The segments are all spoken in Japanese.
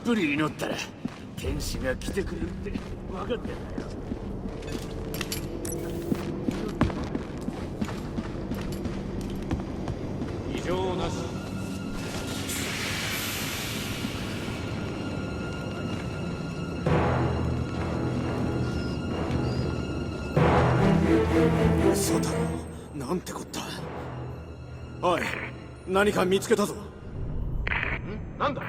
ぷり祈ったら天使が来てくれるって分かってんだよ。異常なし。嘘だろ。なんてこった。おい、何か見つけたぞ。なんだ。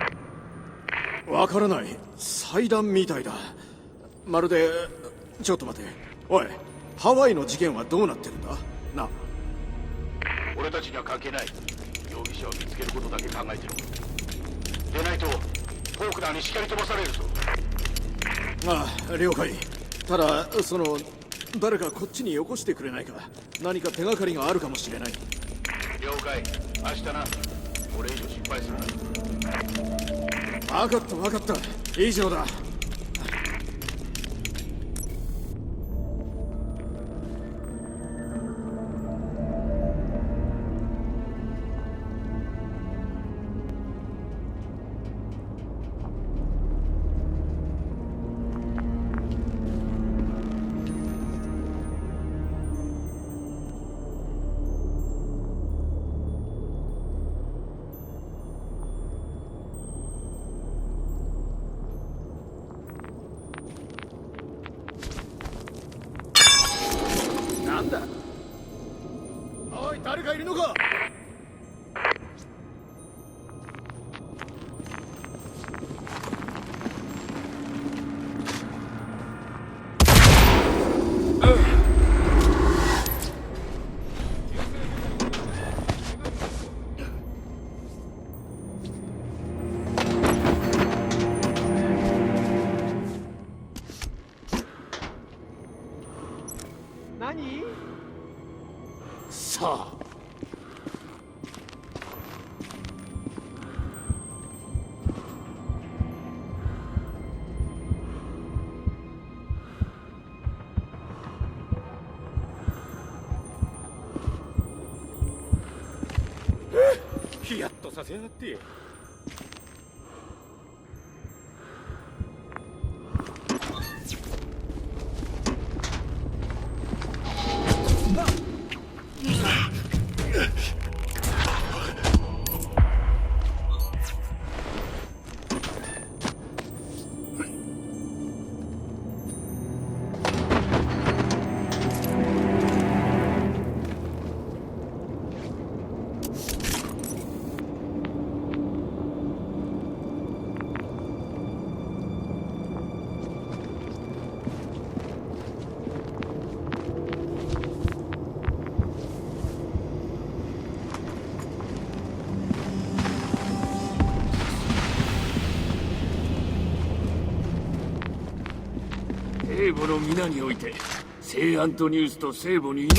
わからない。祭壇みたいだ。まるで。ちょっと待て。おい、ハワイの事件はどうなってるんだな。俺たちには関係ない。容疑者を見つけることだけ考えてろ。でないとフォークナーに叱り飛ばされるぞ。ああ、了解。ただ誰かこっちによこしてくれないか。何か手がかりがあるかもしれない。了解。明日な。俺以上心配するな。分かった分かった。以上だ。なんだ。おい、誰かいるのか。何？さあ。ヒヤッとさせやがって。聖母の皆において聖アントニウスと聖母に祈る。